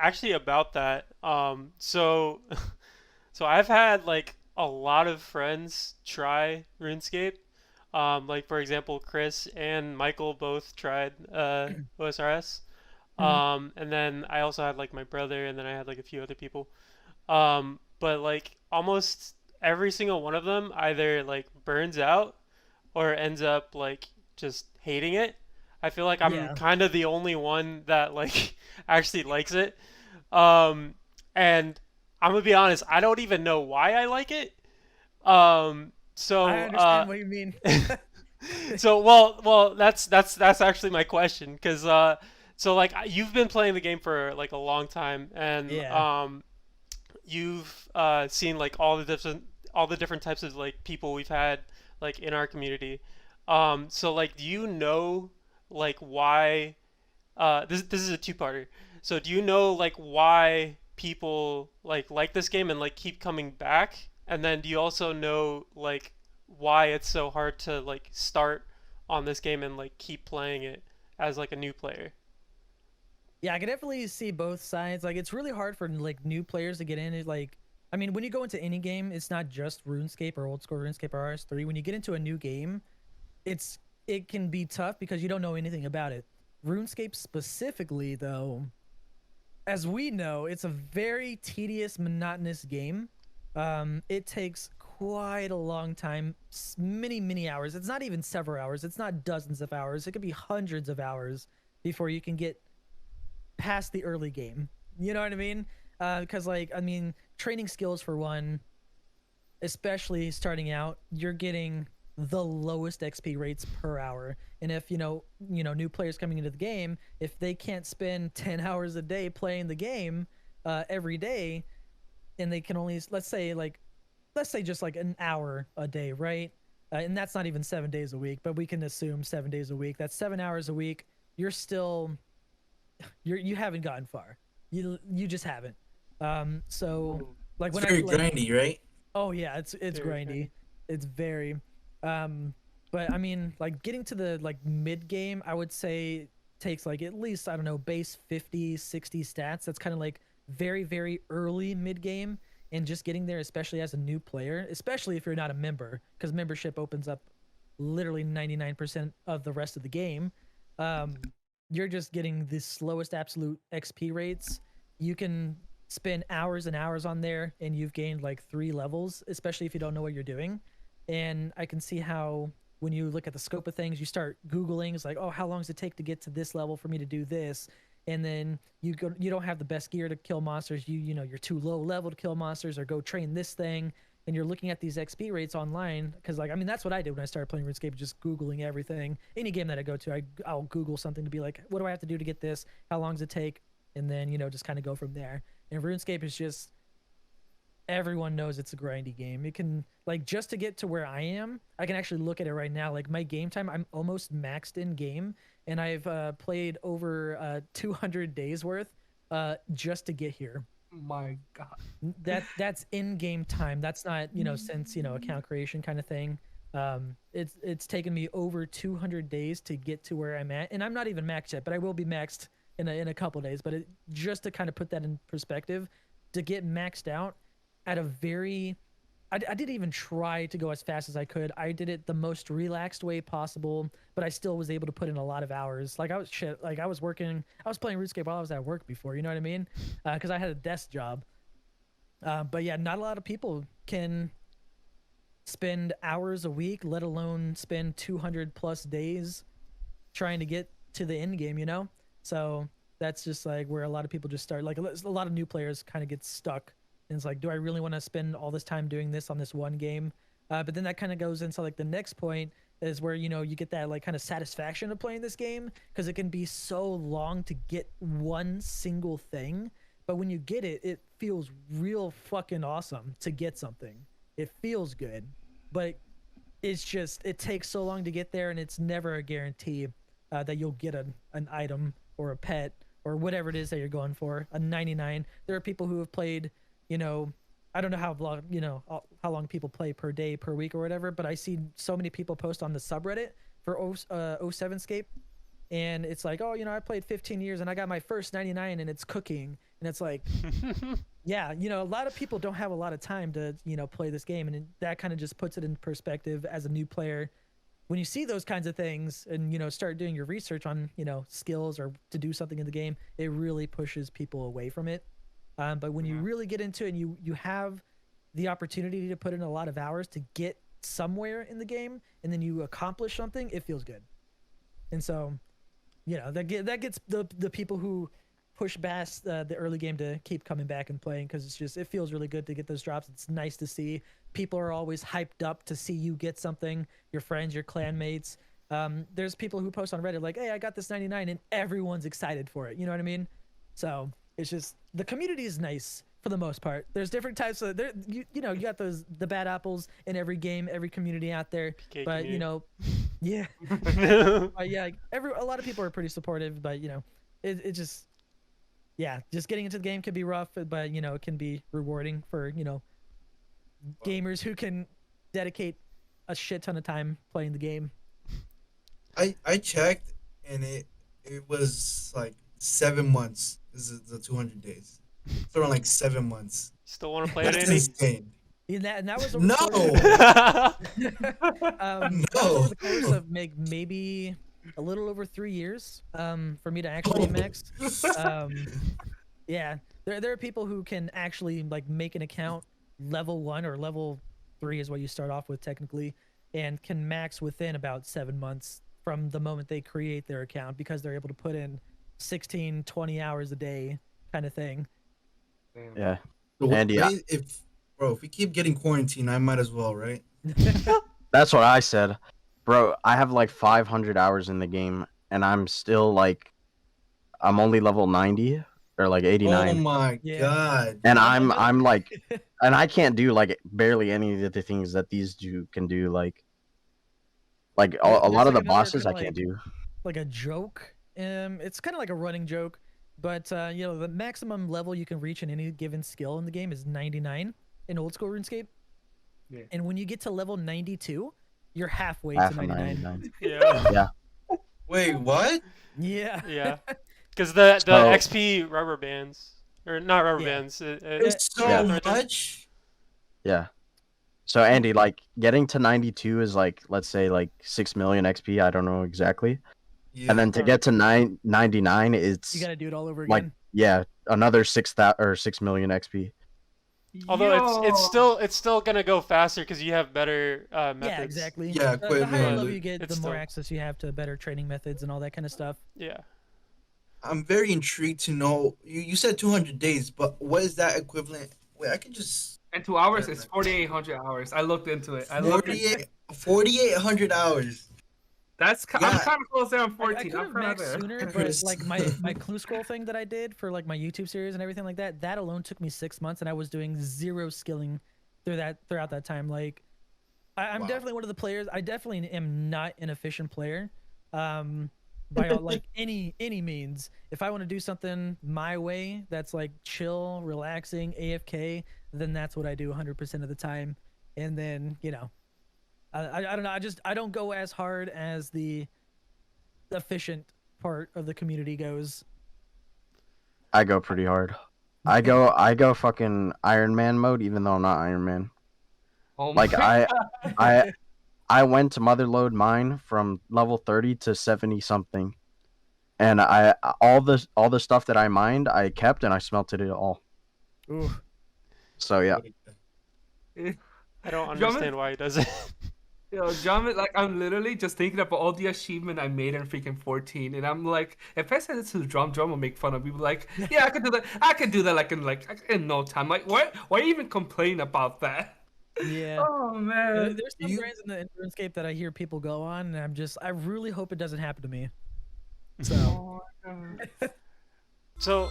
actually about that. So so I've had like a lot of friends try RuneScape. Like for example, Chris and Michael both tried OSRS. Mhm. And then I also had like my brother, and then I had like a few other people. But like almost every single one of them either like burns out or ends up like just hating it. I feel like I'm Yeah, kind of the only one that like actually likes it. Um, and I'm gonna be honest, I don't even know why I like it. Um, I so understand what you mean. that's actually my question because so like you've been playing the game for like a long time and Yeah. you've seen like all the different types of like people we've had like in our community. So like, do you know like why? This is a two-parter. So do you know like why people like this game and like keep coming back? And then do you also know like why it's so hard to like start on this game and like keep playing it as like a new player? Yeah, I can definitely see both sides. Like, it's really hard for like new players to get in. It like, I mean, when you go into any game, it's not just RuneScape or old school RuneScape or RS3. When you get into a new game, it's it can be tough because you don't know anything about it. RuneScape specifically, though, as we know, it's a very tedious, monotonous game. It takes quite a long time, many hours. It's not even several hours. It's not dozens of hours. It could be hundreds of hours before you can get past the early game. You know what I mean? Because like, I mean, training skills for one, especially starting out, you're getting the lowest XP rates per hour. And if new players coming into the game, if they can't spend 10 hours a day playing the game every day, and they can only let's say just like an hour a day, right? And that's not even 7 days a week, but we can assume 7 days a week. That's 7 hours a week. You're still you haven't gotten far. You just haven't. So Ooh, like It's when I very like grindy, right? oh yeah, it's very grindy. funny. It's very um but I mean like getting to the like mid game, I would say takes like at least I don't know base 50, 60 stats. That's kind of like very early mid game and just getting there especially as a new player, especially if you're not a member because membership opens up literally 99% of the rest of the game. Um you're just getting the slowest absolute XP rates. You can spend hours and hours on there and you've gained like 3 levels, especially if you don't know what you're doing. And I can see how when you look at the scope of things, you start Googling, it's like, oh, how long does it take to get to this level for me to do this? And then you don't have the best gear to kill monsters. You're too low level to kill monsters or go train this thing. And you're looking at these XP rates online because, like, I mean, that's what I did when I started playing RuneScape, just Googling everything. Any game that I go to, I'll Google something to be like, what do I have to do to get this? How long does it take? And then, just kind of go from there. And RuneScape is just everyone knows it's a grindy game. It can like just to get to where I am, I can actually look at it right now. Like my game time, I'm almost maxed in game, and I've played over 200 days worth just to get here. My God. That's in game time. That's not since account creation kind of thing. It's taken me over 200 days to get to where I'm at, and I'm not even maxed yet, but I will be maxed in a couple days. But just to kind of put that in perspective, to get maxed out at a very I didn't even try to go as fast as I could. I did it the most relaxed way possible, but I still was able to put in a lot of hours. Like I was working, I was playing RuneScape while I was at work before. You know what I mean? Because I had a desk job. But yeah, not a lot of people can spend hours a week, let alone spend 200 plus days trying to get to the end game. So that's just like where a lot of people just start. Like a lot of new players kind of get stuck, and it's like, do I really want to spend all this time doing this on this one game? But then that kind of goes into like the next point is where you get that like kind of satisfaction of playing this game because it can be so long to get one single thing, but when you get it, it feels real fucking awesome to get something. It feels good, but it's just it takes so long to get there, and it's never a guarantee that you'll get an item or a pet or whatever it is that you're going for. A 99. There are people who have played, you know, I don't know how long, how long people play per day, per week, or whatever, but I see so many people post on the subreddit for 07scape and it's like, oh, I played 15 years and I got my first 99 and it's cooking, and it's like, yeah, a lot of people don't have a lot of time to play this game, and that kind of just puts it in perspective as a new player. When you see those kinds of things and start doing your research on skills or to do something in the game, it really pushes people away from it. But when you really get into it and you have the opportunity to put in a lot of hours to get somewhere in the game, and then you accomplish something, it feels good. And so that gets the people who push past the early game to keep coming back and playing, because it feels really good to get those drops. It's nice to see people are always hyped up to see you get something, your friends, your clan mates. There's people who post on Reddit like, hey, I got this 99, and everyone's excited for it, you know what I mean? So it's just, the community is nice for the most part. There's different types of you got the bad apples in every game, every community out there. PK but community. yeah. Yeah, a lot of people are pretty supportive, but it just, yeah, just getting into the game can be rough, but it can be rewarding for gamers who can dedicate a shit ton of time playing the game. I checked, and it was like 7 months. This is the 200 days. It's around like 7 months. Still want to play That's it, Andy? insane. And that was over No. that was over the course of maybe a little over 3 years for me to actually max. Yeah, there are people who can actually like make an account level 1 or level 3 is what you start off with technically, and can max within about 7 months from the moment they create their account, because they're able to put in 16, 20 hours a day kind of thing. Yeah. So Andy, if we keep getting quarantined, I might as well, right? that's what I said. Bro, I have like 500 hours in the game, and I'm still like, I'm only level 90 or like 89. Oh my god. And I'm like, and I can't do like barely any of the things that these can do. Like a lot of the bosses I can't do. Like a joke. It's kind of like a running joke, but the maximum level you can reach in any given skill in the game is 99 in old school RuneScape. Yeah. And when you get to level 92, you're halfway Half to of 99. Yeah. Wait, what? Yeah. Yeah. Because the So- XP rubber bands, or not rubber bands. It's so Yeah. much. Yeah. So Andy, like getting to 92 is like, let's say like 6 million XP. I don't know exactly. Yeah. And then to get to 99, it's You got to do it all over like, again. yeah, another 6 million XP. Although it's still gonna go faster because you have better methods. Yeah, exactly. Yeah, The equipment. higher level you get, It's the more still- access you have to better training methods and all that kind of stuff. Yeah. I'm very intrigued to know. You said 200 days, but what is that equivalent? Wait, I can just And 2 hours is 4,800 hours. I looked into it. 4,800 hours. I'm Yeah. kind of close there on I 14. could have I'm kind of maxed there. sooner, but Chris. like my clue scroll thing that I did for like my YouTube series and everything like that alone took me 6 months, and I was doing 0 skilling throughout that time. Like, I'm Wow. definitely one of the players. I definitely am not an efficient player, by like any means. If I want to do something my way, that's like chill, relaxing, AFK, then that's what I do 100% of the time. And then I don't know. I don't go as hard as the efficient part of the community goes. I go pretty hard. I go fucking Iron Man mode, even though I'm not Iron Man. Oh Like my I went to motherload mine from level 30 to 70 something, and all the stuff that I mined I kept, and I smelted it all. Ooh. So yeah, I don't understand why he does it. Yo, John, like I'm literally just thinking about all the achievement I made in freaking 14, and I'm like, if I said this to Drum will make fun of me. Like, yeah, I could do that. I could do that in no time. Like, why even complain about that? Yeah. Oh man. There's some brands in the RuneScape that I hear people go on, and I really hope it doesn't happen to me. So. Oh, my God. So